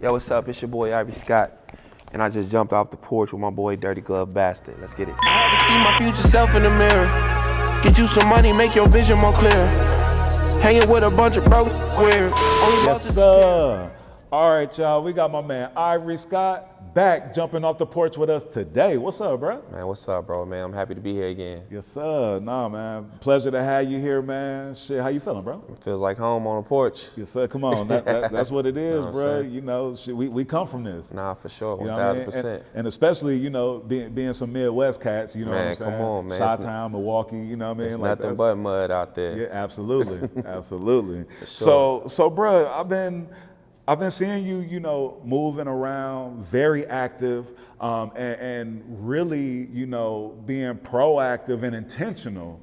Yo, what's up? It's your boy Ivory Scott, and I just jumped off the porch with my boy Dirty Glove Bastard. Let's get it. I had to see my future self in the mirror. Get you some money, make your vision more clear. Hanging with a bunch of broke weird. Yes, sir. All right, y'all. We got my man Ivory Scott back jumping off the porch with us today. What's up, bro? Man, what's up, bro? Man, I'm happy to be here again. Yes, sir. Nah, man. Pleasure to have you here, man. Shit, how you feeling, bro? It feels like home on the porch. Yes, sir. Come on. That's what it is, Know what I'm bro. saying? You know, shit, we come from this. Nah, for sure, You know what I mean? 1,000%. And especially, you know, being some Midwest cats, you know Man, what I'm saying? come on, man. Chi-Town, Milwaukee, you know what I mean? It's Like, nothing but mud out there. Yeah, absolutely, absolutely. sure. So, bro, I've been seeing you, you know, moving around, very active, and really, you know, being proactive and intentional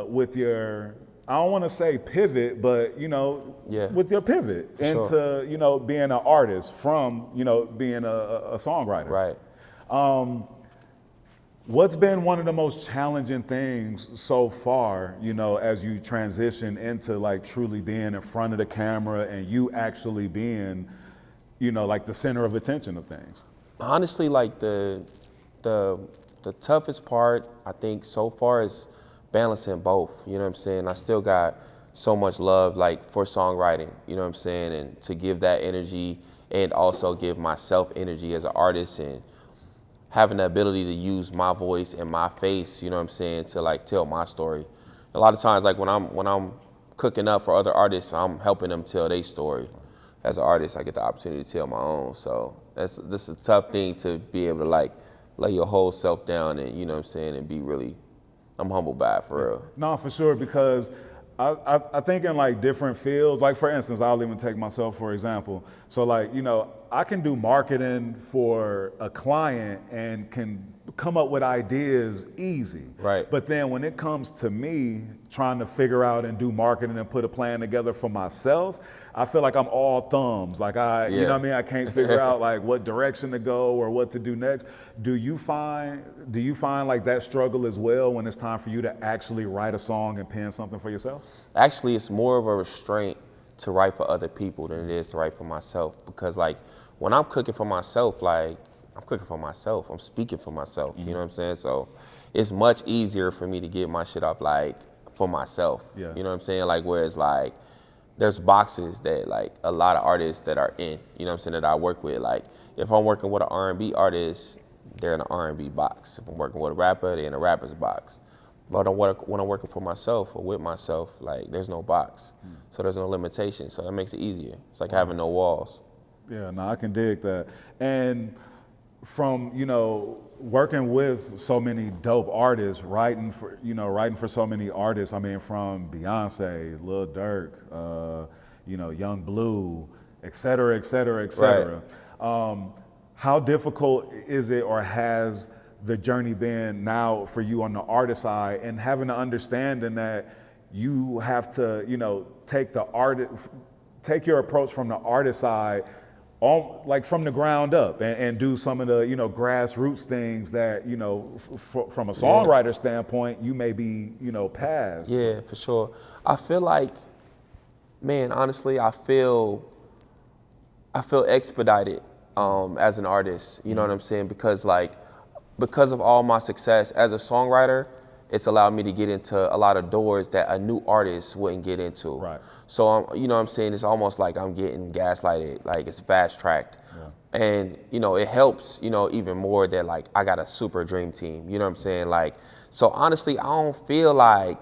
with your. I don't want to say pivot, but you know, with your pivot into, you know, being an artist from, you know, being a songwriter. Right. What's been one of the most challenging things so far, you know, as you transition into like truly being in front of the camera and you actually being, you know, like the center of attention of things? Honestly, like the toughest part, I think so far is balancing both. You know what I'm saying? I still got so much love like for songwriting, you know what I'm saying? And to give that energy and also give myself energy as an artist and having the ability to use my voice and my face, you know what I'm saying, to like tell my story. A lot of times, like when I'm cooking up for other artists, I'm helping them tell their story. As an artist, I get the opportunity to tell my own. So this is a tough thing to be able to like lay your whole self down and, you know what I'm saying, and be really, I'm humbled by it for real. No, for sure, because I think in like different fields, like for instance, I'll even take myself for example. So like, you know, I can do marketing for a client and can come up with ideas easy. Right. But then when it comes to me trying to figure out and do marketing and put a plan together for myself, I feel like I'm all thumbs. Like you know what I mean? I can't figure out like what direction to go or what to do next. Do you find like that struggle as well when it's time for you to actually write a song and pen something for yourself? Actually, it's more of a restraint to write for other people than it is to write for myself. Because like when I'm cooking for myself, like I'm cooking for myself, I'm speaking for myself, you know what I'm saying? So it's much easier for me to get my shit off like for myself, you know what I'm saying? Like whereas like there's boxes that like a lot of artists that are in, you know what I'm saying, that I work with. Like if I'm working with an R&B artist, they're in an R&B box. If I'm working with a rapper, they're in a rapper's box. But when I'm working for myself or with myself, like there's no box. So there's no limitation. So that makes it easier. It's like having no walls. Yeah, no, I can dig that. And from, you know, working with so many dope artists, writing for so many artists, I mean, from Beyonce, Lil Durk, you know, Young Blue, et cetera, et cetera, et cetera. Right. How difficult is it or has the journey been now for you on the artist side and having the understanding that you have to, you know, take your approach from the artist side like from the ground up and do some of the, you know, grassroots things that, you know, from a songwriter standpoint, you may be, you know, past. Yeah, for sure. I feel like, man, honestly, I feel expedited as an artist, you know what I'm saying? Because of all my success as a songwriter, it's allowed me to get into a lot of doors that a new artist wouldn't get into. Right. So, you know what I'm saying? It's almost like I'm getting gaslighted, like it's fast tracked. Yeah. And, you know, it helps, you know, even more that like I got a super dream team, you know what I'm saying? Like, so honestly, I don't feel like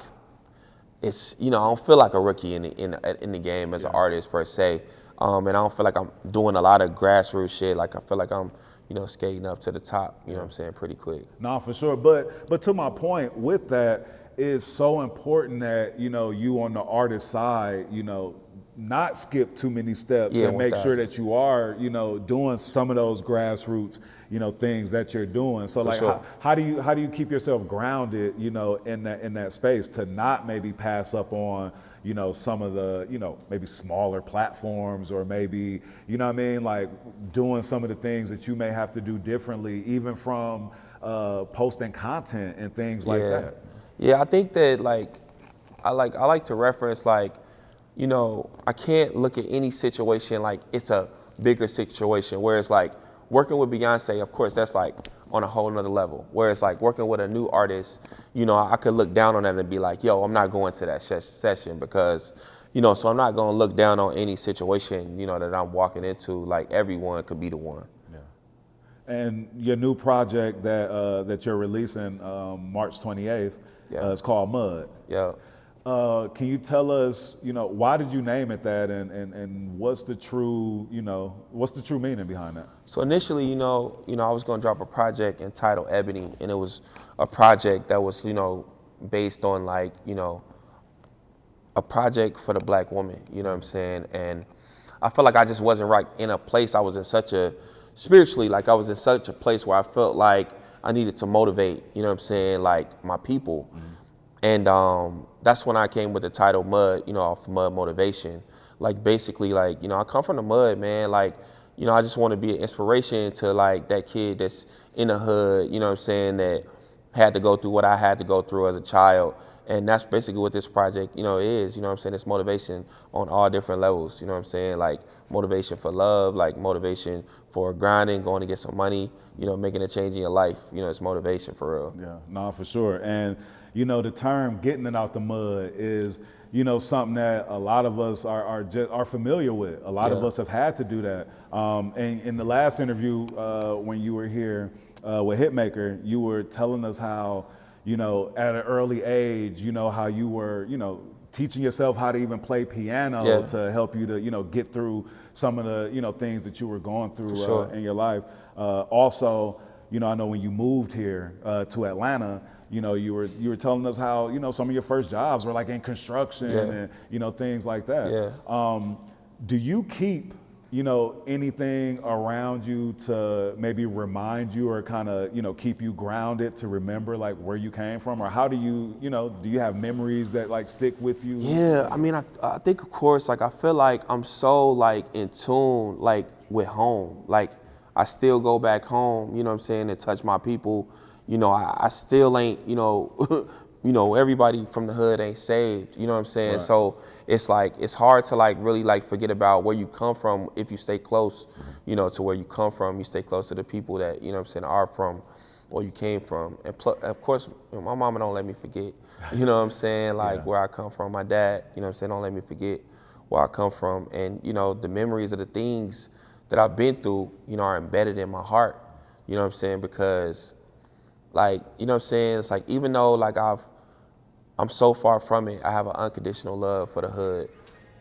it's, you know, I don't feel like a rookie in the game as an artist per se. And I don't feel like I'm doing a lot of grassroots shit. Like I feel like I'm, you know, skating up to the top, you know what I'm saying, pretty quick. No, for sure. But to my point with that, it's so important that, you know, you on the artist side, you know, not skip too many steps and make sure that you are, you know, doing some of those grassroots, you know, things that you're doing. So like, how do you keep yourself grounded, you know, in that space to not maybe pass up on, you know, some of the, you know, maybe smaller platforms or maybe, you know what I mean, like doing some of the things that you may have to do differently, even from posting content and things like that. Yeah, I think that like I like to reference like you know, I can't look at any situation like it's a bigger situation. Whereas like working with Beyonce, of course, that's like on a whole nother level. Whereas like working with a new artist, you know, I could look down on that and be like, yo, I'm not going to that session because, you know, so I'm not going to look down on any situation, you know, that I'm walking into. Like everyone could be the one. Yeah. And your new project that you're releasing March 28th is called Mud. Yeah. Can you tell us, you know, why did you name it that, and what's the true, you know, what's the true meaning behind that? So initially, you know, I was gonna drop a project entitled Ebony, and it was a project that was, you know, based on like, you know, a project for the Black woman. You know what I'm saying? And I felt like I just wasn't right in a place. I was in such a spiritually, like I was in such a place where I felt like I needed to motivate. You know what I'm saying? Like my people. Mm-hmm. And that's when I came with the title Mud, you know, off Mud Motivation. Like basically like, you know, I come from the mud, man. Like, you know, I just want to be an inspiration to like that kid that's in the hood, you know what I'm saying, that had to go through what I had to go through as a child. And that's basically what this project, you know, is, you know what I'm saying? It's motivation on all different levels, you know what I'm saying? Like motivation for love, like motivation for grinding, going to get some money, you know, making a change in your life. You know, it's motivation for real. Yeah, no, for sure. And you know, the term "getting it out the mud" is, you know, something that a lot of us are familiar with. A lot of us have had to do that. And in the last interview, when you were here with Hitmaker, you were telling us how, you know, at an early age, you know, how you were, you know, teaching yourself how to even play piano to help you to, you know, get through some of the, you know, things that you were going through in your life. Also, you know, I know when you moved here to Atlanta, you know, you were telling us how, you know, some of your first jobs were like in construction and, you know, things like that. Yeah. Do you keep, you know, anything around you to maybe remind you or kind of, you know, keep you grounded to remember like where you came from? Or how do you know, do you have memories that like stick with you? Yeah, I mean, I think of course, like I feel like I'm so like in tune, like with home. Like I still go back home, you know what I'm saying, and touch my people. You know, I still ain't, you know, you know, everybody from the hood ain't saved, you know what I'm saying? Right. So it's like, it's hard to like really like forget about where you come from if you stay close, you know, to where you come from. You stay close to the people that, you know what I'm saying, are from where you came from. And of course, my mama don't let me forget, you know what I'm saying, like where I come from. My dad, you know what I'm saying, don't let me forget where I come from. And, you know, the memories of the things that I've been through, you know, are embedded in my heart, you know what I'm saying, because like, you know what I'm saying? It's like, even though like I'm so far from it, I have an unconditional love for the hood.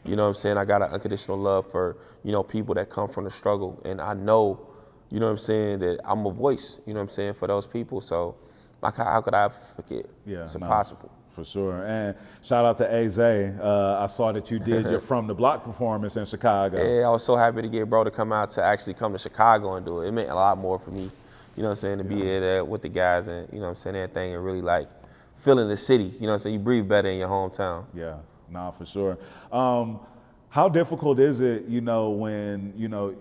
You know what I'm saying? I got an unconditional love for, you know, people that come from the struggle. And I know, you know what I'm saying, that I'm a voice, you know what I'm saying, for those people. So like, how could I forget? Yeah, it's impossible. For sure. And shout out to AZ. I saw that you did your From the Block performance in Chicago. Yeah, I was so happy to get bro to come out to actually come to Chicago and do it. It meant a lot more for me. You know what I'm saying, to be there with the guys and, you know what I'm saying, everything, and really like feeling the city. You know what I'm saying, you breathe better in your hometown. Yeah, nah, for sure. How difficult is it, you know, when, you know,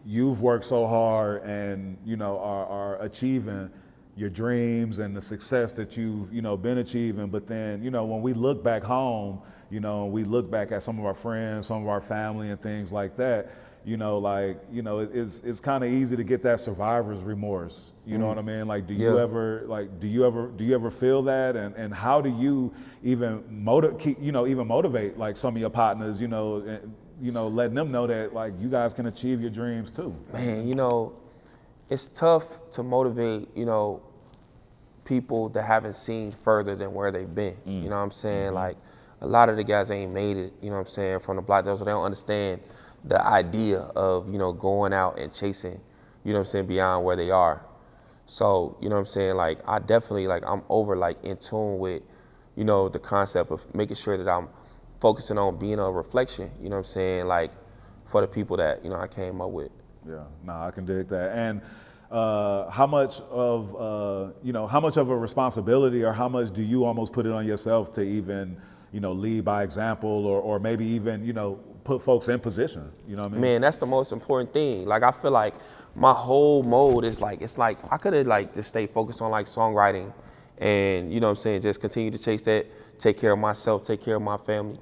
you've worked so hard and, you know, are achieving your dreams and the success that you've, you know, been achieving, but then, you know, when we look back home, you know, we look back at some of our friends, some of our family and things like that, you know, like, you know, it's kind of easy to get that survivor's remorse. You know what I mean? Like, do you ever feel that? And how do you even motivate like some of your partners, you know, letting them know that like you guys can achieve your dreams too? Man, you know, it's tough to motivate, you know, people that haven't seen further than where they've been. You know what I'm saying? Like, a lot of the guys ain't made it, you know what I'm saying, from the block, so they don't understand the idea of, you know, going out and chasing, you know what I'm saying, beyond where they are. So, you know what I'm saying, like, I definitely, like, I'm over, like, in tune with, you know, the concept of making sure that I'm focusing on being a reflection, you know what I'm saying, like, for the people that, you know, I came up with. Yeah, I can dig that. And how much of a responsibility, or how much do you almost put it on yourself to even, you know, lead by example, or maybe even, you know, put folks in position, you know what I mean? Man, that's the most important thing. Like, I feel like my whole mode is like, it's like, I could have like just stayed focused on like songwriting and, you know what I'm saying, just continue to chase that, take care of myself, take care of my family.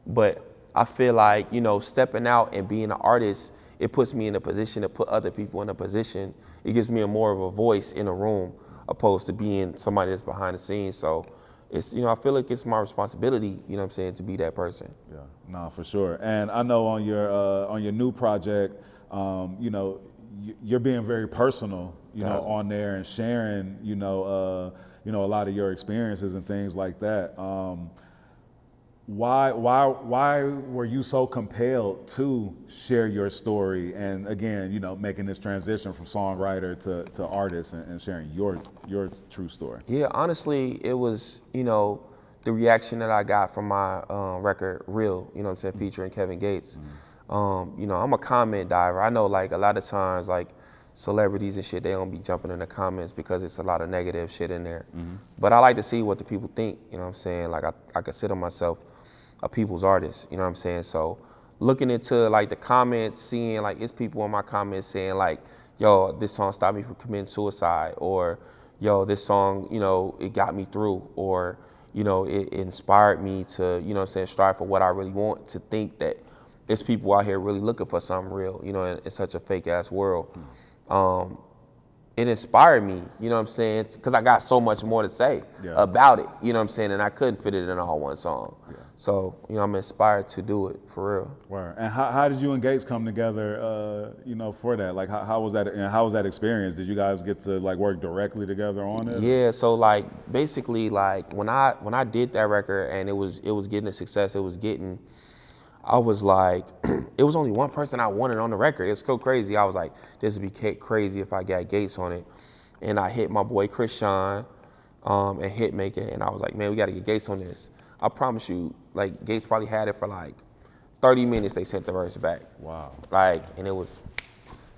But I feel like, you know, stepping out and being an artist, it puts me in a position to put other people in a position. It gives me more of a voice in a room opposed to being somebody that's behind the scenes. So it's, you know, I feel like it's my responsibility, you know what I'm saying, to be that person. Yeah, no, for sure. And I know on your new project, you know, you're being very personal, you know, on there and sharing, you know, a lot of your experiences and things like that. Why were you so compelled to share your story and, again, you know, making this transition from songwriter to artist and sharing your true story? Yeah, honestly, it was, you know, the reaction that I got from my record, Real, you know what I'm saying, featuring Kevin Gates. You know, I'm a comment diver. I know, like, a lot of times, like, celebrities and shit, they don't be jumping in the comments because it's a lot of negative shit in there. But I like to see what the people think, you know what I'm saying? Like, I consider myself a people's artist, you know what I'm saying? So looking into, like, the comments, seeing, like, it's people in my comments saying, like, yo, this song stopped me from committing suicide, or, yo, this song, you know, it got me through, or, you know, it inspired me to, you know what I'm saying, strive for what I really want, to think that it's people out here really looking for something real, you know, in such a fake-ass world. It inspired me, you know what I'm saying, because I got so much more to say about it, you know what I'm saying, and I couldn't fit it in all one song. So, you know, I'm inspired to do it, for real. Word. And how did you and Gates come together, you know, for that? Like, how was that, and how was that experience? Did you guys get to, like, work directly together on it? Yeah, so, like, basically, like, when I did that record and it was getting the success it was getting, I was like, it was only one person I wanted on the record. It's so crazy. I was like, this would be crazy if I got Gates on it. And I hit my boy Chris Sean and Hitmaker, and I was like, man, we got to get Gates on this. I promise you, like, Gates probably had it for like 30 minutes. They sent the verse back. Wow. Like, and it was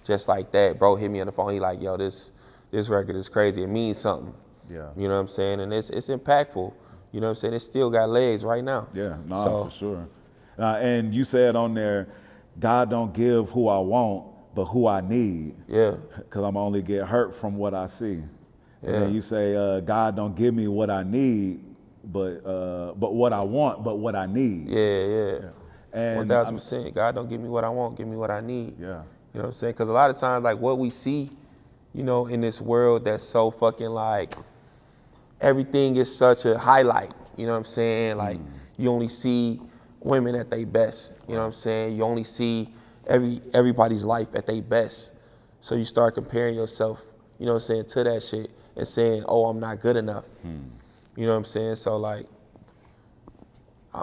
just like that. Bro hit me on the phone. He like, yo, this record is crazy. It means something. Yeah. You know what I'm saying? And it's impactful. You know what I'm saying? It still got legs right now. Yeah, no, for sure. And you said on there, God don't give who I want, but who I need. Yeah. Because I'm only get hurt from what I see. And then you say, God don't give me what I need, but what I want, but what I need. Yeah. And 1000%. God don't give me what I want, give me what I need. Yeah. You know what I'm saying? Because a lot of times, like, what we see, you know, in this world that's so fucking, like, everything is such a highlight. You know what I'm saying? Like, you only see women at their best, you know what I'm saying? You only see everybody's life at their best. So you start comparing yourself, you know what I'm saying, to that shit and saying, oh, I'm not good enough. You know what I'm saying? So, like,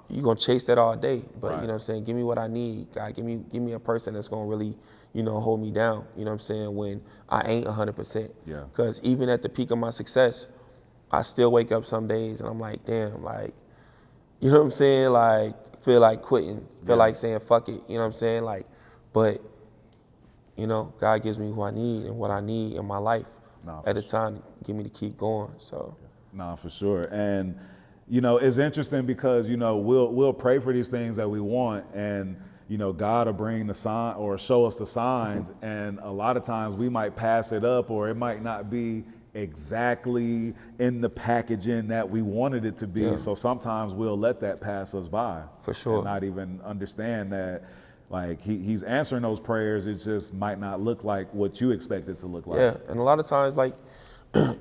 you're gonna chase that all day, but you know what I'm saying, give me what I need. God, give me a person that's gonna really, you know, hold me down, you know what I'm saying, when I ain't 100%. Yeah. Because even at the peak of my success, I still wake up some days and I'm like, damn, like, you know what I'm saying, like, feel like quitting, feel like saying fuck it, you know what I'm saying? Like, but, you know, God gives me who I need and what I need in my life at the time to get me to keep going, so. No, for sure. And, you know, it's interesting because, you know, we'll pray for these things that we want, and, you know, God will bring the sign or show us the signs, and a lot of times we might pass it up, or it might not be exactly in the packaging that we wanted it to be. Yeah. So sometimes we'll let that pass us by. For sure. And not even understand that, like, he's answering those prayers. It just might not look like what you expect it to look like. Yeah, and a lot of times, like,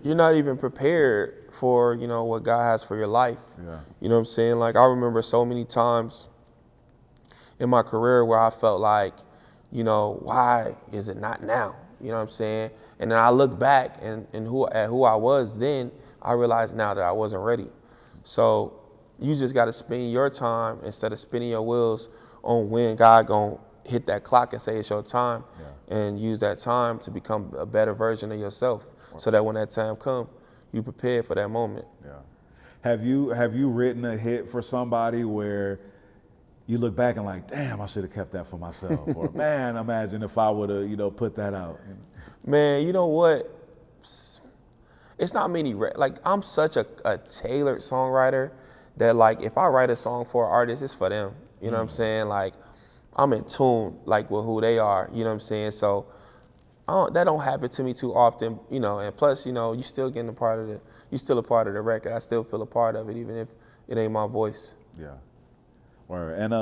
you're not even prepared for, you know, what God has for your life. Yeah. You know what I'm saying? Like, I remember so many times in my career where I felt like, you know, why is it not now? You know what I'm saying? And then I look back and who I was then, I realize now that I wasn't ready. So you just got to spend your time instead of spinning your wheels on when God gonna hit that clock and say it's your time, and use that time to become a better version of yourself, so that when that time comes, you prepared for that moment. Yeah. Have you written a hit for somebody where you look back and like, damn, I should have kept that for myself, or man, imagine if I would have, you know, put that out. Man, you know what? It's not many. Like, I'm such a tailored songwriter that, like, if I write a song for an artist, it's for them. You know what I'm saying? Like, I'm in tune, like, with who they are. You know what I'm saying? So that don't happen to me too often. You know, and plus, you know, you still getting you still a part of the record. I still feel a part of it, even if it ain't my voice. Yeah. Word. And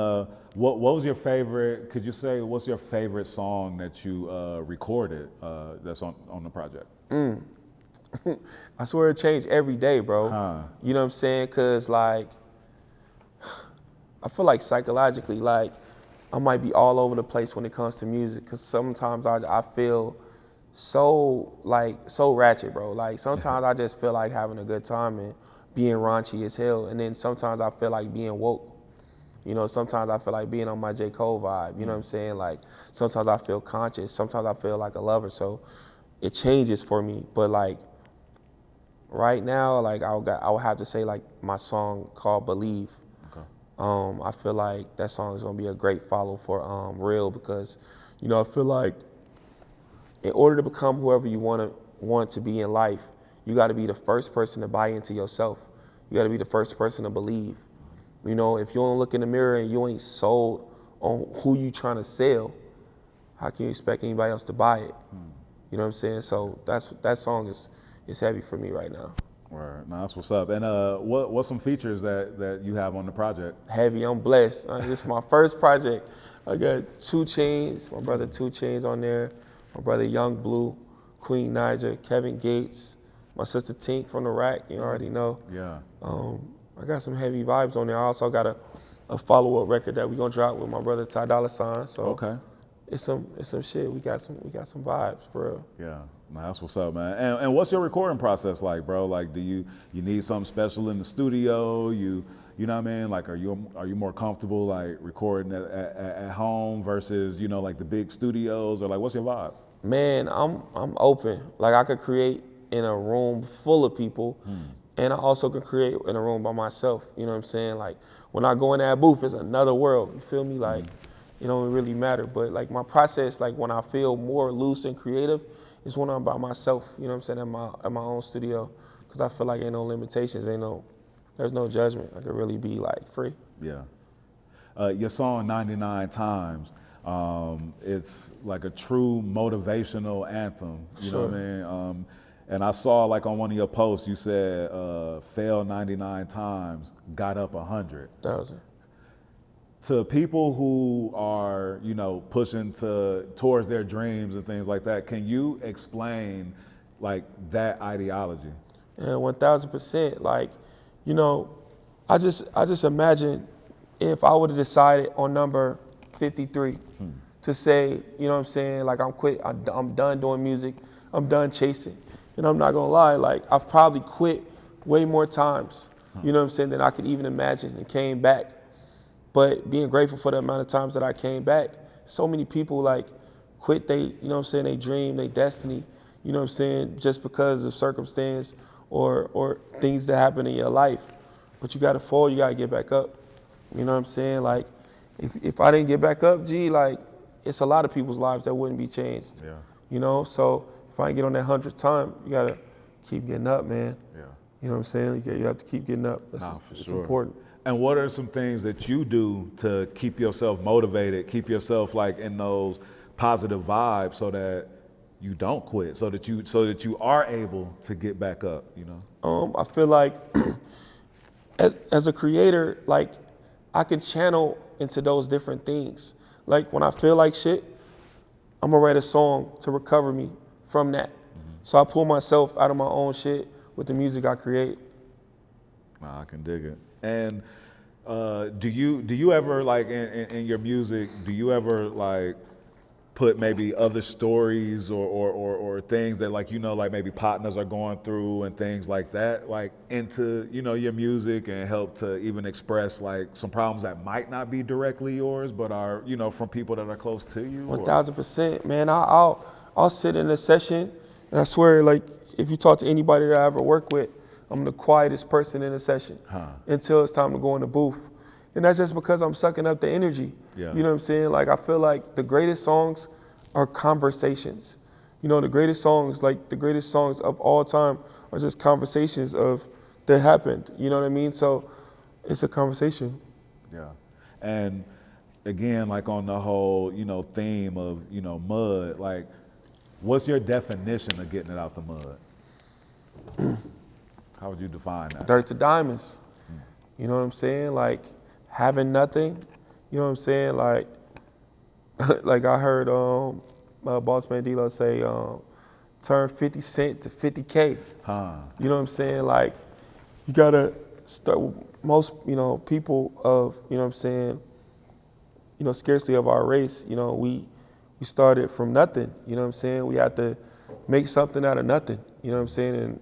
what was your favorite? Could you say what's your favorite song that you recorded that's on the project? I swear it changed every day, bro. You know what I'm saying? Cause like, I feel like psychologically, like I might be all over the place when it comes to music. Cause sometimes I feel so ratchet, bro. Like sometimes I just feel like having a good time and being raunchy as hell. And then sometimes I feel like being woke. You know, sometimes I feel like being on my J. Cole vibe. You know what I'm saying? Like sometimes I feel conscious. Sometimes I feel like a lover. So it changes for me. But like, right now, like I would have to say like my song called Believe. Okay. I feel like that song is gonna be a great follow for Real because, you know, I feel like in order to become whoever you want to be in life, you got to be the first person to buy into yourself. You got to be the first person to believe. You know, if you don't look in the mirror and you ain't sold on who you trying to sell, how can you expect anybody else to buy it? You know what I'm saying? So that song is heavy for me right now. Word. No, that's what's up. And what's some features that you have on the project? Heavy, I'm blessed. This is my first project. I got 2 Chainz, my brother 2 Chainz on there, my brother Young Blue, Queen Niger, Kevin Gates, my sister Tink from the Rack, you already know. Yeah. I got some heavy vibes on there. I also got a follow-up record that we gonna drop with my brother Ty Dolla $ign. So okay. It's some shit. We got some vibes for real. Yeah, nah, that's what's up, man. And what's your recording process like, bro? Like, do you need something special in the studio? You know what I mean? Like, are you more comfortable like recording at home versus like the big studios, or like what's your vibe? Man, I'm open. Like I could create in a room full of people, and I also could create in a room by myself. You know what I'm saying? Like when I go in that booth, it's another world. You feel me? Like. It don't really matter, but like my process, like when I feel more loose and creative, is when I'm by myself. You know what I'm saying? At my own studio, because I feel like ain't no limitations, there's no judgment. I could really be like free. Yeah. Your song 99 Times, it's like a true motivational anthem. You know what I mean? And I saw like on one of your posts, you said, failed 99 times, got up 100,000. To people who are, pushing towards their dreams and things like that, can you explain like that ideology? Yeah, 1,000%. Like, I just imagine if I would have decided on number 53 to say, you know what I'm saying, like I'm done doing music, I'm done chasing. And I'm not gonna lie, like I've probably quit way more times, you know what I'm saying, than I could even imagine and came back. But being grateful for the amount of times that I came back, so many people like quit they dream, they destiny, you know what I'm saying, just because of circumstance or things that happen in your life. But you gotta fall, you gotta get back up. You know what I'm saying? Like if I didn't get back up, like it's a lot of people's lives that wouldn't be changed. Yeah. So if I ain't get on that 100th time, you gotta keep getting up, man. Yeah. You know what I'm saying? You have to keep getting up. It's important. And what are some things that you do to keep yourself motivated, keep yourself like in those positive vibes so that you don't quit, so that you are able to get back up, I feel like as a creator, like I can channel into those different things. Like when I feel like shit, I'm gonna write a song to recover me from that. So I pull myself out of my own shit with the music I create. Nah, I can dig it. And do you ever like in your music, do you ever like put maybe other stories or things that like like maybe partners are going through and things like that like into your music and help to even express like some problems that might not be directly yours but are from people that are close to you? 1,000%, man. I'll sit in a session and I swear, like if you talk to anybody that I ever work with, I'm the quietest person in the session until it's time to go in the booth. And that's just because I'm sucking up the energy. Yeah. You know what I'm saying? Like I feel like the greatest songs are conversations. The greatest songs of all time are just conversations that happened. You know what I mean? So it's a conversation. Yeah. And again, like on the whole, theme of, mud, like what's your definition of getting it out the mud? How would you define that? Dirt to diamonds. You know what I'm saying? Like having nothing, you know what I'm saying? Like, like I heard Boss Man D-Lo say, turn 50 cent to 50K. You know what I'm saying? Like, you gotta start, most, people of, you know what I'm saying, scarcely of our race, we started from nothing, you know what I'm saying? We had to make something out of nothing, you know what I'm saying? And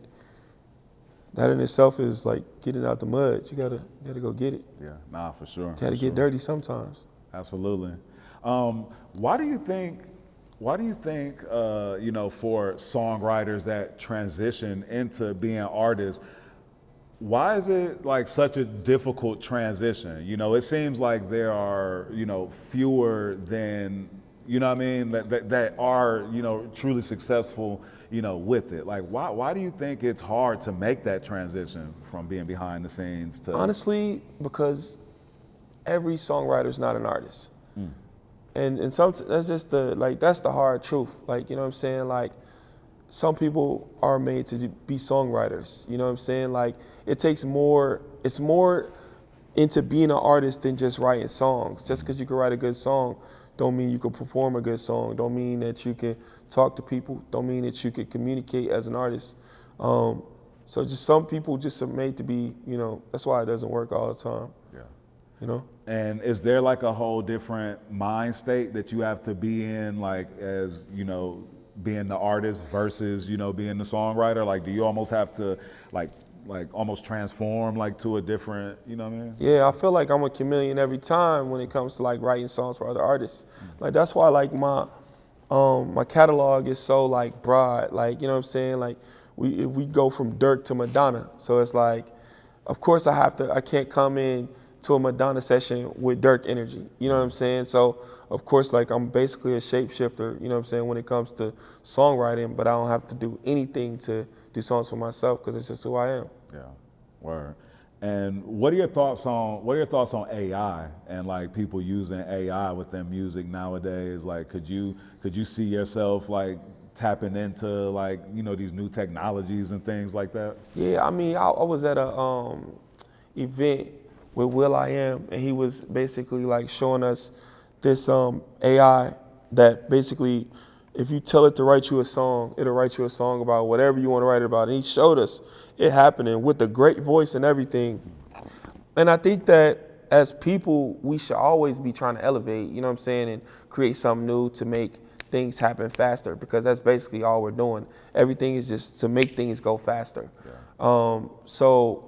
that in itself is like getting out the mud. You gotta go get it. Yeah, nah, for sure. Gotta get dirty sometimes. Absolutely. Why do you think, for songwriters that transition into being artists, why is it like such a difficult transition? It seems like there are, fewer than, that are, truly successful, with it. Like, why do you think it's hard to make that transition from being behind the scenes to? Honestly, because every songwriter is not an artist. And some, that's just that's the hard truth. Like, you know what I'm saying? Like, some people are made to be songwriters. You know what I'm saying? Like, it's more into being an artist than just writing songs. Just because you can write a good song don't mean you can perform a good song. Don't mean that you can talk to people. Don't mean that you can communicate as an artist. So just some people just are made to be, that's why it doesn't work all the time. Yeah. And is there like a whole different mind state that you have to be in, like, as, being the artist versus, being the songwriter? Like, do you almost have to like almost transform like to a different, you know what I mean? Yeah, I feel like I'm a chameleon every time when it comes to like writing songs for other artists. Like, that's why like my catalog is so like broad. Like, you know what I'm saying? Like, we go from Dirk to Madonna. So it's like, of course I can't come in to a Madonna session with Dirk energy. You know what I'm saying? So of course, like, I'm basically a shapeshifter, you know what I'm saying, when it comes to songwriting, but I don't have to do anything to do songs for myself because it's just who I am. Yeah, word. And what are your thoughts on AI and like people using AI within music nowadays? Like, could you see yourself like tapping into like, these new technologies and things like that? Yeah, I mean, I was at a event with will.i.am, and he was basically like showing us this AI that basically, if you tell it to write you a song, it'll write you a song about whatever you want to write about. And he showed us it happening with a great voice and everything. And I think that as people, we should always be trying to elevate, you know what I'm saying, and create something new to make things happen faster, because that's basically all we're doing. Everything is just to make things go faster. Yeah. So,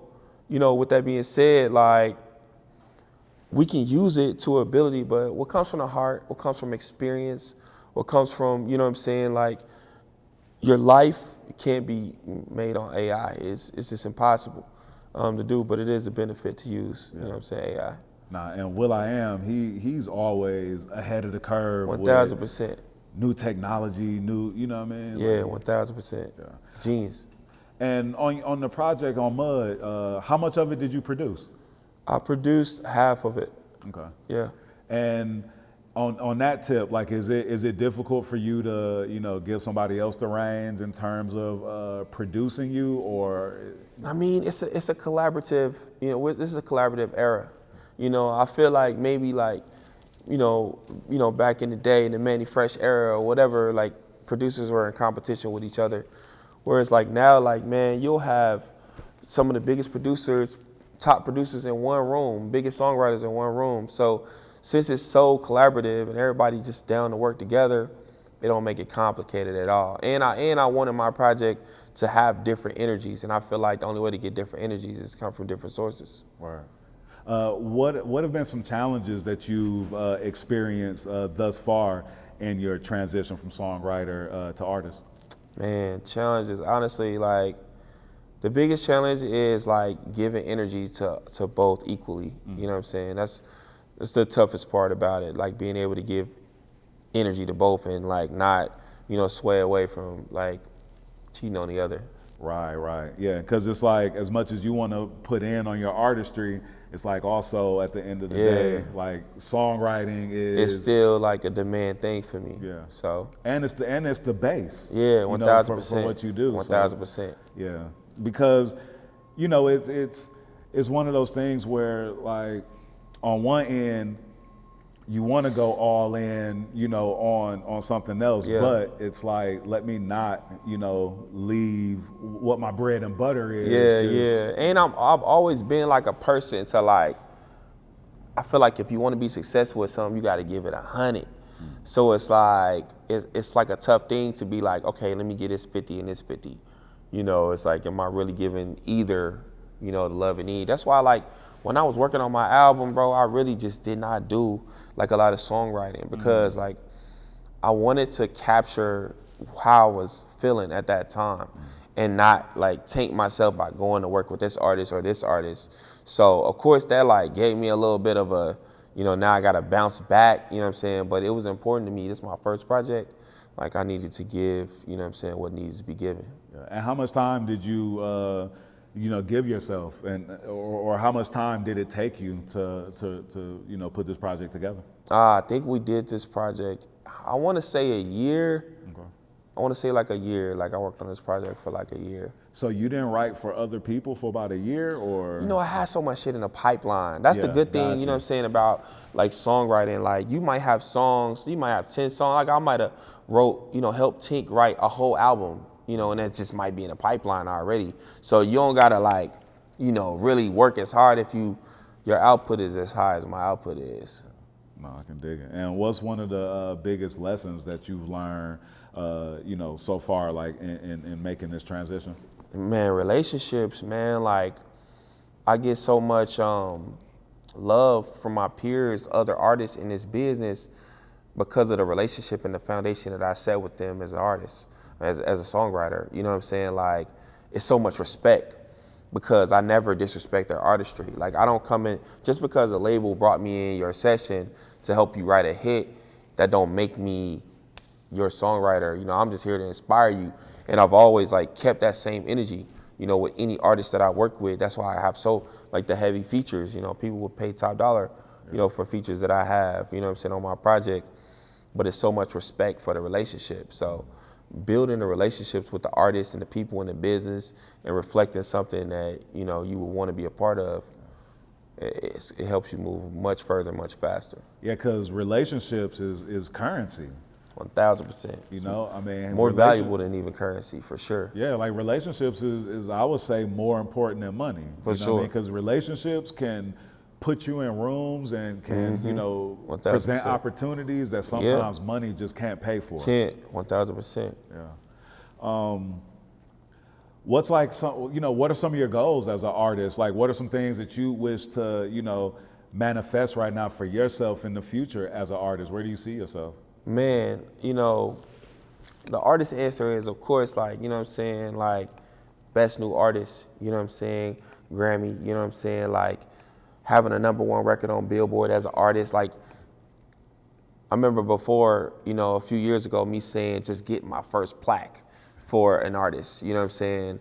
with that being said, like, we can use it to ability, but what comes from the heart, what comes from experience, what comes from, you know what I'm saying, like, your life can't be made on AI. It's just impossible to do, but it is a benefit to use, you know what I'm saying, AI. Nah, and will.i.am, he's always ahead of the curve. 1,000%. New technology, you know what I mean? Yeah, 1,000%. Yeah. Genius. And on the project on Mud, how much of it did you produce? I produced half of it. Okay. Yeah. And on that tip, like, is it difficult for you to, give somebody else the reins in terms of producing you, or? I mean, it's a collaborative, this is a collaborative era. I feel like maybe like, back in the day, in the Manny Fresh era or whatever, like, producers were in competition with each other. Whereas like now, like, man, you'll have some of the biggest producers, top producers in one room, biggest songwriters in one room. So since it's so collaborative and everybody just down to work together, it don't make it complicated at all. And I wanted my project to have different energies, and I feel like the only way to get different energies is to come from different sources. Right. What have been some challenges that you've experienced thus far in your transition from songwriter to artist? Man, challenges, honestly, like, the biggest challenge is like giving energy to both equally. You know what I'm saying? That's the toughest part about it, like being able to give energy to both and like not, sway away from like cheating on the other. Right. Yeah, because it's like, as much as you want to put in on your artistry, it's like also at the end of the day, like, songwriting is, it's still like a demand thing for me. Yeah. So. And it's the base. Yeah, 1,000%. For what you do. 1,000%. So, yeah, because, it's one of those things where, like, on one end, you want to go all in, you know, on something else, Yeah. but it's like, let me not, you know, leave what my bread and butter is. Yeah. And I've always been like a person to like, I feel like if you want to be successful with something, you got to give it 100. So it's like a tough thing to be like, okay, let me get this 50 and this 50. You know, it's like, am I really giving either, you know, the love and need? That's why, like, when I was working on my album, bro, I really just did not do like a lot of songwriting because like I wanted to capture how I was feeling at that time and not like taint myself by going to work with this artist or this artist. So of course that like gave me a little bit of a, you know, now I gotta bounce back, you know what I'm saying? But it was important to me. This is my first project. Like I needed to give, you know what I'm saying, what needs to be given. Yeah. And how much time did you, you know, give yourself, and or how much time did it take you to you know, put this project together? I think we did this project, I want to say a year. Okay. I want to say like a year. Like I worked on this project for like a year. So you didn't write for other people for about a year, or? You know, I had so much shit in the pipeline. That's the Yeah, good thing, gotcha. you know what I'm saying, about like songwriting. Like you might have songs, you might have 10 songs. Like I might have wrote, you know, helped Tink write a whole album, you know, and that just might be in the pipeline already. So you don't gotta like, you know, really work as hard if your output is as high as my output is. No, I can dig it. And what's one of the biggest lessons that you've learned, you know, so far, like in making this transition? Man, relationships, man, like I get so much love from my peers, other artists in this business because of the relationship and the foundation that I set with them as an artist, as a songwriter. You know what I'm saying? Like it's so much respect because I never disrespect their artistry. Like I don't come in, just because a label brought me in your session to help you write a hit, that don't make me your songwriter. You know, I'm just here to inspire you. And I've always like kept that same energy, you know, with any artist that I work with. That's why I have so like the heavy features, you know, people would pay top dollar, you know, for features that I have, you know what I'm saying, on my project. But it's so much respect for the relationship. So building the relationships with the artists and the people in the business and reflecting something that, you know, you would want to be a part of, it helps you move much further, much faster. Yeah, because relationships is currency. 1,000%. You know, I mean, more valuable than even currency, for sure. Yeah, like relationships is I would say more important than money. For you know sure. Because relationships can put you in rooms and can, you know, 1000%. present opportunities that sometimes money just can't pay for. Can't, 1,000%. Yeah. What's like some, you know, what are some of your goals as an artist? Like, what are some things that you wish to, you know, manifest right now for yourself in the future as an artist? Where do you see yourself? Man, you know, the artist answer is, of course, like, you know what I'm saying, like, best new artist, you know what I'm saying, Grammy, you know what I'm saying, like, having a #1 record on Billboard as an artist. Like, I remember before, you know, a few years ago, me saying just get my first plaque for an artist, you know what I'm saying,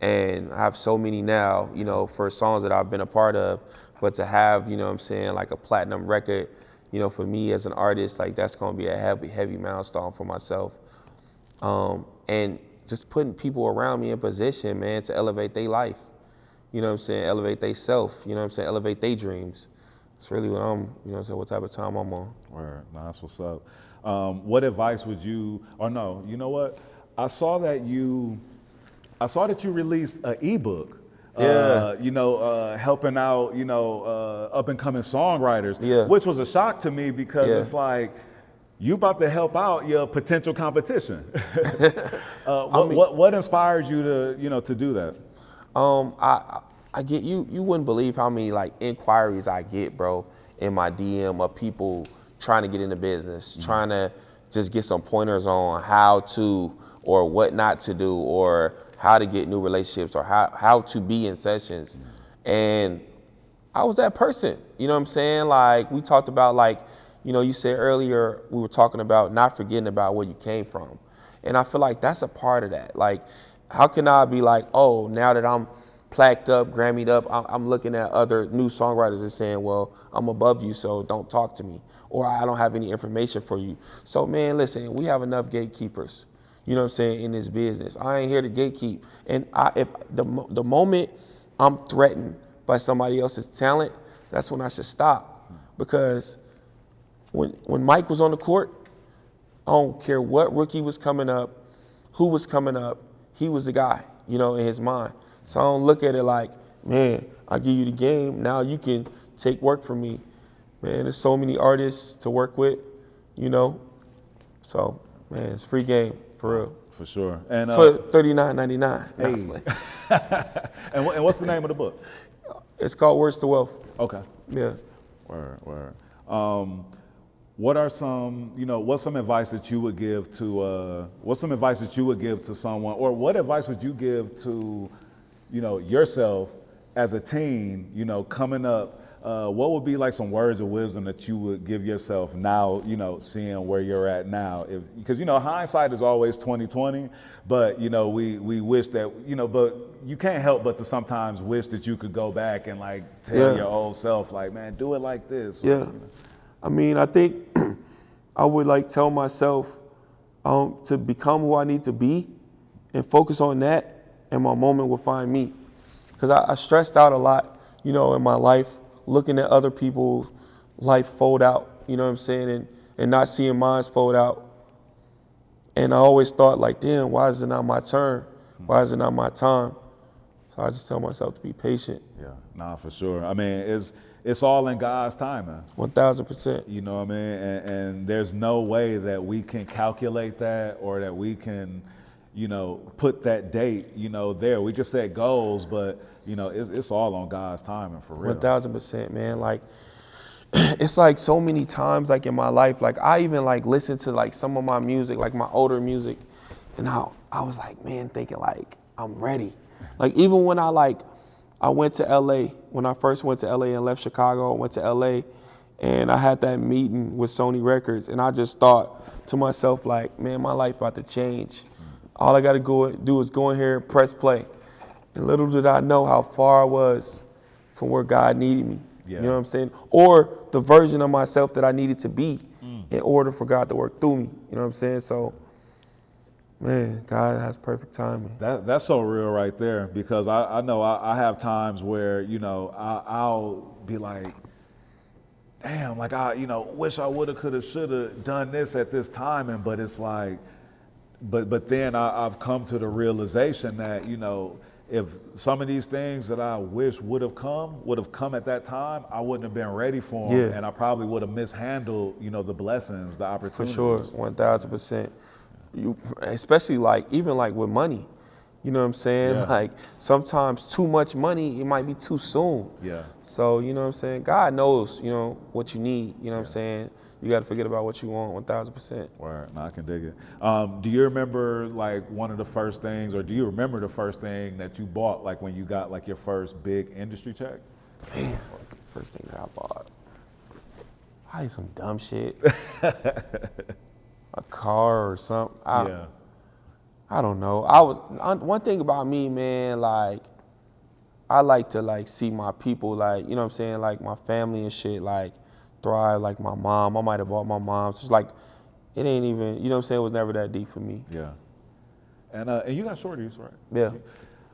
and I have so many now, you know, for songs that I've been a part of, but to have, you know what I'm saying, like a platinum record, you know, for me as an artist, like that's gonna be a heavy milestone for myself. And just putting people around me in position, man, to elevate their life. You know what I'm saying? Elevate they self, you know what I'm saying? Elevate their dreams. It's really what I'm, you know what I'm saying, what type of time I'm on. Word, nah, that's what's up. What advice would you, or no, you know what? I saw that you released an ebook. Yeah. You know, helping out, you know, up and coming songwriters, Yeah. which was a shock to me because Yeah. it's like, you about to help out your potential competition. What inspired you to, you know, to do that? I get you wouldn't believe how many like inquiries I get, bro, in my DM of people trying to get into business, trying to just get some pointers on how to or what not to do or how to get new relationships or how to be in sessions. And I was that person, you know what I'm saying? Like we talked about, like, you know, you said earlier, we were talking about not forgetting about where you came from. And I feel like that's a part of that. Like, how can I be like, oh, now that I'm plaqued up, Grammy'd up, I'm looking at other new songwriters and saying, well, I'm above you, so don't talk to me. Or I don't have any information for you. So, man, listen, we have enough gatekeepers, you know what I'm saying, in this business. I ain't here to gatekeep. And if the moment I'm threatened by somebody else's talent, that's when I should stop. Because when Mike was on the court, I don't care what rookie was coming up, who was coming up, he was the guy, you know, in his mind. So I don't look at it like, man, I give you the game, now you can take work from me. Man, there's so many artists to work with, you know. So, man, it's free game, for real. For sure. And for $39.99. Hey. And what's the name of the book? It's called Words to Wealth. Okay. Yeah. Word. What are some, you know, what's some advice that you would give to, someone, or what advice would you give to, you know, yourself as a teen, you know, coming up? What would be like some words of wisdom that you would give yourself now, you know, seeing where you're at now? Because, you know, hindsight is always 20/20, but, you know, we wish that, you know, but you can't help but to sometimes wish that you could go back and like tell your old self, like, man, do it like this. Yeah. Or, you know. I mean, I think I would like tell myself to become who I need to be and focus on that, and my moment will find me. Because I stressed out a lot, you know, in my life, looking at other people's life fold out, you know what I'm saying, and not seeing mine fold out. And I always thought like, damn, why is it not my turn? Why is it not my time? So I just tell myself to be patient. Yeah, nah, for sure. I mean, it's all in God's timing. 1,000%. You know what I mean? And there's no way that we can calculate that, or that we can, you know, put that date, you know, there. We just set goals, but, you know, it's all on God's timing, for real. 1,000%, man. Like, it's like so many times, like in my life, like I even like listen to like some of my music, like my older music, and I was like, man, thinking like, I'm ready. Like even when I went to LA, when I first went to LA and left Chicago, I went to LA and I had that meeting with Sony Records, and I just thought to myself like, man, my life about to change. All I gotta do is go in here and press play. And little did I know how far I was from where God needed me. Yeah. You know what I'm saying? Or the version of myself that I needed to be in order for God to work through me. You know what I'm saying? So, man, God has perfect timing. That's so real right there, because I know I have times where, you know, I'll be like, damn, like I, you know, wish I woulda, coulda, shoulda done this at this time, but it's like, but then I've come to the realization that, you know, if some of these things that I wish would have come at that time, I wouldn't have been ready for them, and I probably would have mishandled, you know, the blessings, the opportunities. For sure, 1,000%. You, especially like even like with money, you know what I'm saying? Yeah. Like sometimes too much money, it might be too soon. Yeah. So you know what I'm saying? God knows, you know, what you need. You know what I'm saying? You got to forget about what you want, 1,000%. Word, no, I can dig it. Do you remember like one of the first things, or do you remember the first thing that you bought, like when you got like your first big industry check? Man, first thing that I bought, probably some dumb shit. A car or something. I don't know. One thing about me, man, like I like to like see my people, like, you know what I'm saying, like my family and shit, like thrive. Like my mom, I might have bought my mom. So it's like, it ain't even, you know what I'm saying, it was never that deep for me. Yeah. And you got shorties, right? Yeah.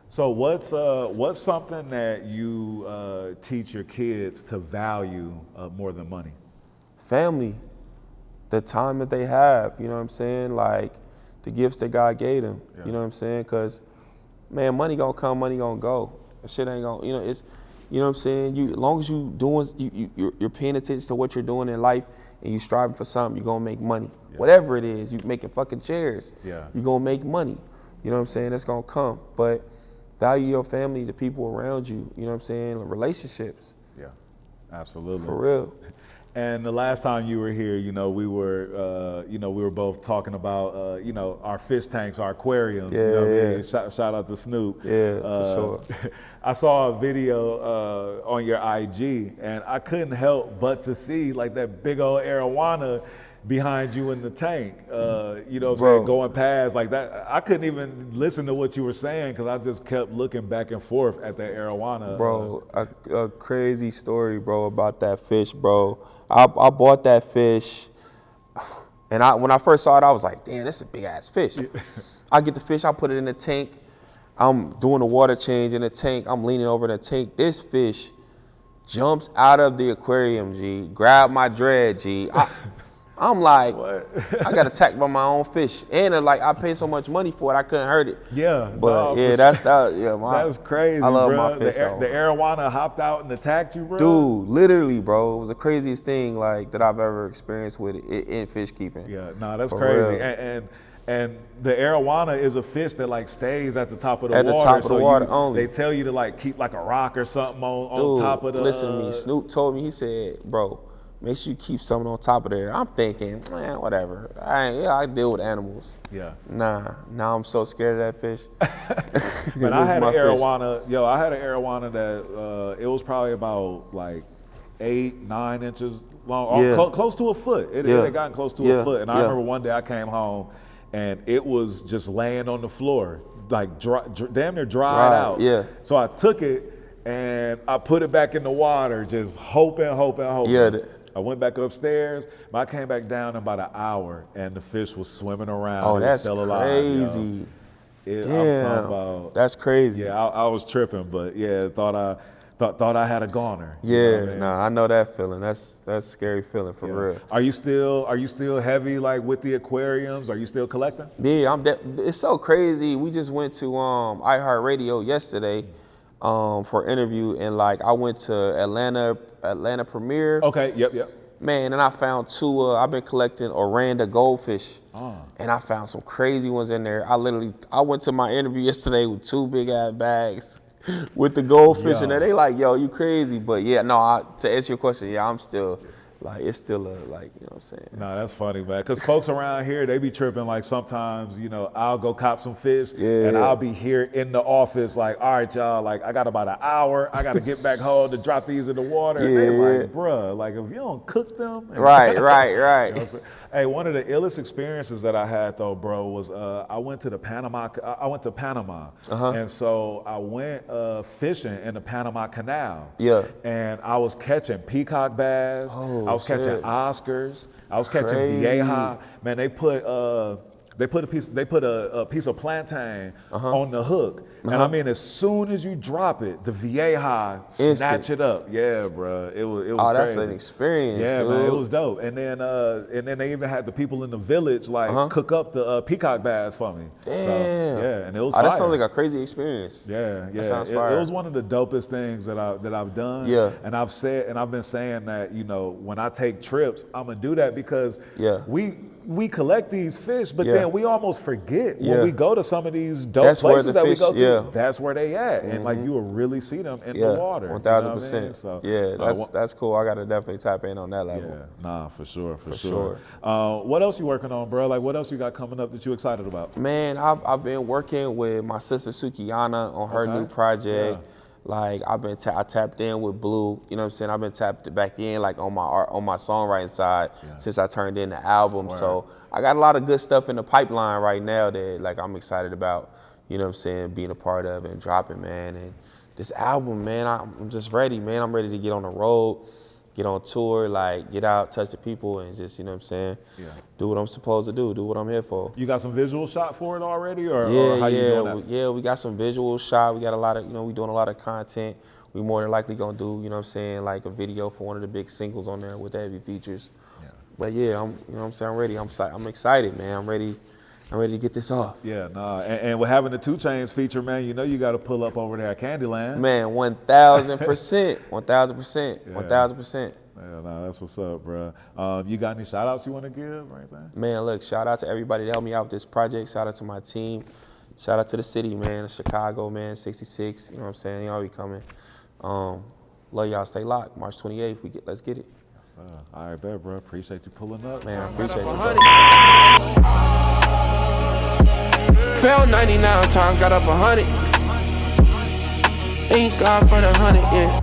So what's something that you teach your kids to value more than money? Family, the time that they have, you know what I'm saying, like the gifts that God gave them, you know what I'm saying, because, man, money gonna come, money gonna go. That shit ain't gonna, you know, it's, you know what I'm saying, as long as you're paying attention to what you're doing in life and you striving for something, you're gonna make money. Yeah. Whatever it is, you making fucking chairs, you're gonna make money. You know what I'm saying, that's gonna come. But value your family, the people around you, you know what I'm saying, relationships. Yeah, absolutely. For real. And the last time you were here, you know, we were both talking about, you know, our fish tanks, our aquariums. Yeah, you know what yeah. I mean? Shout out to Snoop. Yeah, for sure. I saw a video on your IG, and I couldn't help but to see like that big old arowana behind you in the tank. You know what I'm saying? Going past like that. I couldn't even listen to what you were saying because I just kept looking back and forth at that arowana. Bro, a crazy story, bro, about that fish, bro. I bought that fish, and when I first saw it, I was like, damn, this is a big ass fish. I get the fish, I put it in the tank. I'm doing the water change in the tank. I'm leaning over the tank. This fish jumps out of the aquarium, G, grab my dread, G. I'm like, I got attacked by my own fish, and like I paid so much money for it, I couldn't hurt it. Yeah, but no, yeah, that's crazy. I love bro. my fish. The arowana hopped out and attacked you, bro. Dude, literally, bro, it was the craziest thing like that I've ever experienced with it in fish keeping. Yeah, no, that's For crazy. real. And the arowana is a fish that like stays at the top of the water. At the top of the water only. They tell you to like keep like a rock or something on top of the. Listen to me. Snoop told me, he said, bro, make sure you keep something on top of there. I'm thinking, man, whatever. I deal with animals. Yeah. Nah, now I'm so scared of that fish. But I had an arowana. Yo, I had an arowana that it was probably about like 8-9 inches long, Yeah. close to a foot. It had gotten close to a foot. And I remember one day I came home and it was just laying on the floor, like damn near dried out. Yeah. So I took it and I put it back in the water, just hoping. Yeah. I went back upstairs, but I came back down in about an hour, and the fish was swimming around. Oh, it was that's still alive, crazy. I'm Damn, talking about, that's crazy. Yeah, I was tripping, but yeah, thought I had a goner. Yeah, you know what I mean? nah, I know that feeling. That's a scary feeling for real. Are you still heavy like with the aquariums? Are you still collecting? Yeah, it's so crazy. We just went to iHeartRadio yesterday for an interview, and like I went to Atlanta premiere. Okay, yep. Man, and I found two. I've been collecting Oranda goldfish, and I found some crazy ones in there. I went to my interview yesterday with 2 big ass bags with the goldfish in there. They like, yo, you crazy? But yeah, no. To answer your question, yeah, I'm still like, it's still you know what I'm saying? Nah, that's funny, man. Because folks around here, they be tripping. Like sometimes, I'll go cop some fish, and I'll be here in the office, like, all right, y'all, like I got about an hour. I got to get back home to drop these in the water. And they're like, bruh, like if you don't cook them, Right. You know what I'm saying? Hey, one of the illest experiences that I had though, bro, was I went to Panama, and so I went fishing in the Panama Canal. Yeah. And I was catching peacock bass. I was catching Oscars. I was catching vieja. Man, they put a piece of plantain on the hook, and I mean, as soon as you drop it, the vieja snatch it up. Yeah, bro, it was. Oh, that's crazy. an experience. Yeah, dude. man, it was dope. And then they even had the people in the village like cook up the peacock bass for me. Damn. So, yeah, and it was. That fire. sounds like a crazy experience. Yeah. That sounds It fire. was one of the dopest things that I've done. Yeah. And I've been saying that, when I take trips, I'm gonna do that because we collect these fish, but then we almost forget when we go to some of these dope places that we go to. That's where they at, and like you will really see them in the water. 1,000%. So, that's cool. I gotta definitely tap in on that level. Yeah, nah, for sure. What else you working on, bro? Like, what else you got coming up that you excited about? Man, I've been working with my sister Sukiyana on her new project. Yeah. Like I tapped in with Blue, you know what I'm saying? I've been tapped back in like on my songwriting side since I turned in the album. Word. So I got a lot of good stuff in the pipeline right now that like I'm excited about, you know what I'm saying, being a part of and dropping, man. And this album, man, I'm just ready, man. I'm ready to get on the road, get on tour, like get out, touch the people, and just, you know what I'm saying, do what I'm supposed to do what I'm here for. You got some visual shot for it already, or how you doing that? We got some visual shot. We got a lot of, we doing a lot of content. We more than likely gonna do, you know what I'm saying, like a video for one of the big singles on there with heavy features. Yeah. But yeah, you know what I'm saying, I'm ready. I'm excited, man. I'm ready to get this off. Yeah, nah, and with having the 2 Chainz feature, man, you got to pull up over there at Candyland. Man, 1,000%, 1,000%. Yeah, nah, that's what's up, bro. You got any shout outs you want to give or anything? Man, look, shout out to everybody that helped me out with this project. Shout out to my team. Shout out to the city, man, Chicago, man, 66. You know what I'm saying? Y'all be coming. Love y'all. Stay locked. March 28th. Let's get it. Yes, sir. All right, bet, bro. Appreciate you pulling up. Man, I appreciate you. Fell 99 times, got up 100. Thank God for the 100, yeah.